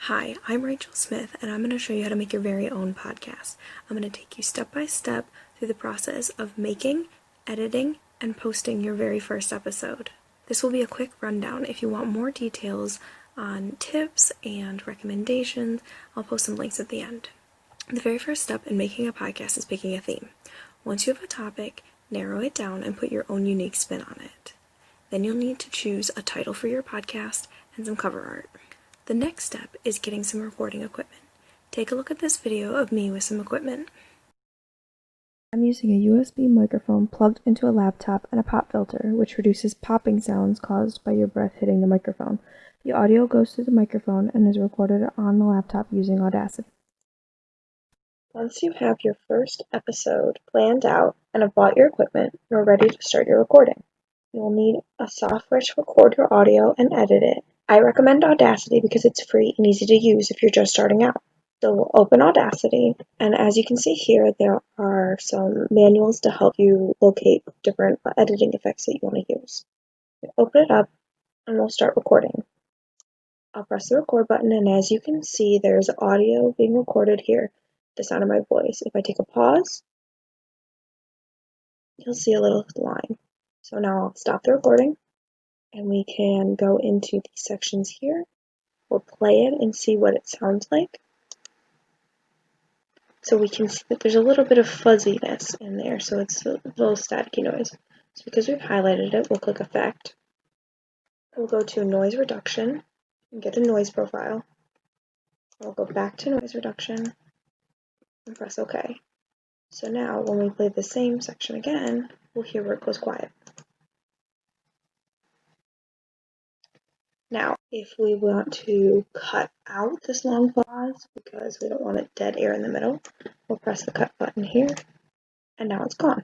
Hi, I'm Rachel Smith, and I'm going to show you how to make your very own podcast. I'm going to take you step by step through the process of making, editing, and posting your very first episode. This will be a quick rundown. If you want more details on tips and recommendations, I'll post some links at the end. The very first step in making a podcast is picking a theme. Once you have a topic, narrow it down and put your own unique spin on it. Then you'll need to choose a title for your podcast and some cover art. The next step is getting some recording equipment. Take a look at this video of me with some equipment. I'm using a USB microphone plugged into a laptop and a pop filter, which reduces popping sounds caused by your breath hitting the microphone. The audio goes through the microphone and is recorded on the laptop using Audacity. Once you have your first episode planned out and have bought your equipment, you're ready to start your recording. You'll need a software to record your audio and edit it. I recommend Audacity because it's free and easy to use if you're just starting out. So we'll open Audacity, and as you can see here, there are some manuals to help you locate different editing effects that you want to use. Open it up, and we'll start recording. I'll press the record button, and as you can see, there's audio being recorded here, the sound of my voice. If I take a pause, you'll see a little line. So now I'll stop the recording, and we can go into these sections here. We'll play it and see what it sounds like. So we can see that there's a little bit of fuzziness in there, so it's a little staticky noise. So because we've highlighted it, we'll click Effect. We'll go to Noise Reduction and get a noise profile. We'll go back to Noise Reduction and press OK. So now when we play the same section again, we'll hear where it goes quiet. Now, if we want to cut out this long pause because we don't want it dead air in the middle, we'll press the cut button here, and now it's gone.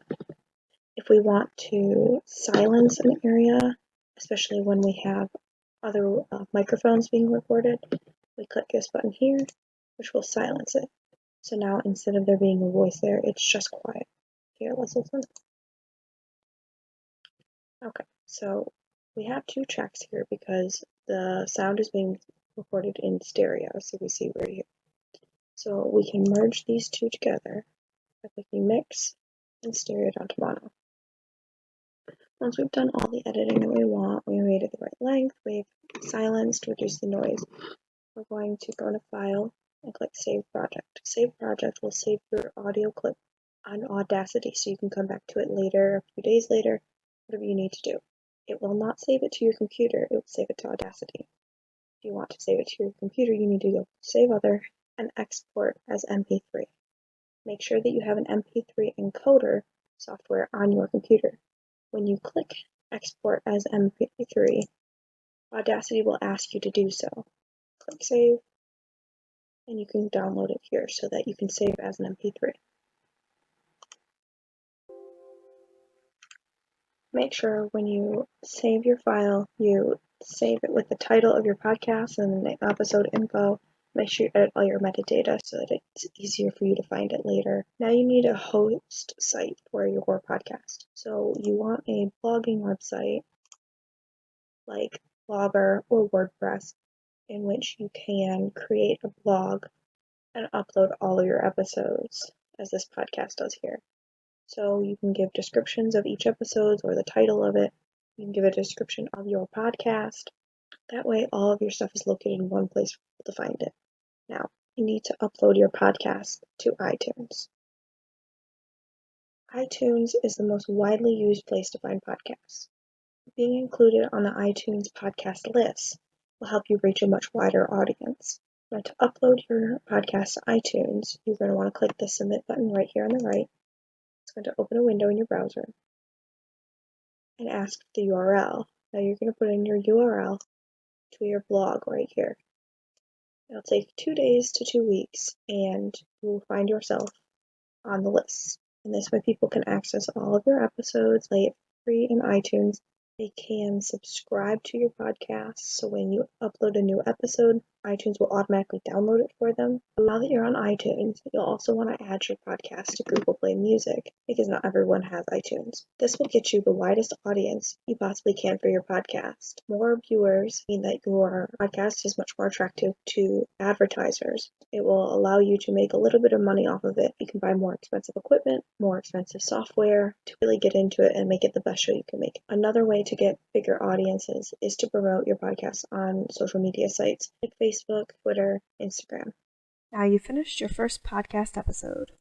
If we want to silence an area, especially when we have other microphones being recorded, we click this button here, which will silence it. So now instead of there being a voice there, it's just quiet. Here, let's listen. Okay, so we have two tracks here because the sound is being recorded in stereo, so we see right here. So we can merge these two together by clicking Mix and Stereo down to Mono. Once we've done all the editing that we want, we made it the right length, we've silenced, reduced the noise, we're going to go to File and click Save Project. Save Project will save your audio clip on Audacity so you can come back to it later, a few days later, whatever you need to do. It will not save it to your computer, it will save it to Audacity. If you want to save it to your computer, you need to go Save Other and export as MP3. Make sure that you have an MP3 encoder software on your computer. When you click Export as MP3, Audacity will ask you to do so. Click Save, and you can download it here so that you can save as an MP3. Make sure when you save your file, you save it with the title of your podcast and the episode info. Make sure you edit all your metadata so that it's easier for you to find it later. Now you need a host site for your podcast. So you want a blogging website like Blogger or WordPress in which you can create a blog and upload all of your episodes, as this podcast does here. So you can give descriptions of each episode or the title of it. You can give a description of your podcast. That way all of your stuff is located in one place for people to find it. Now, you need to upload your podcast to iTunes. iTunes is the most widely used place to find podcasts. Being included on the iTunes podcast list will help you reach a much wider audience. Now, to upload your podcast to iTunes, you're going to want to click the Submit button right here on the right. It's going to open a window in your browser and ask the URL. Now you're going to put in your URL to your blog right here. It'll take 2 days to 2 weeks, and you will find yourself on the list. And this way people can access all of your episodes like free in iTunes. They can subscribe to your podcast, so when you upload a new episode, iTunes will automatically download it for them. Now that you're on iTunes, you'll also want to add your podcast to Google Play Music because not everyone has iTunes. This will get you the widest audience you possibly can for your podcast. More viewers mean that your podcast is much more attractive to advertisers. It will allow you to make a little bit of money off of it. You can buy more expensive equipment, more expensive software to really get into it and make it the best show you can make. Another way to get bigger audiences is to promote your podcast on social media sites like Facebook, Twitter, Instagram. Now you finished your first podcast episode.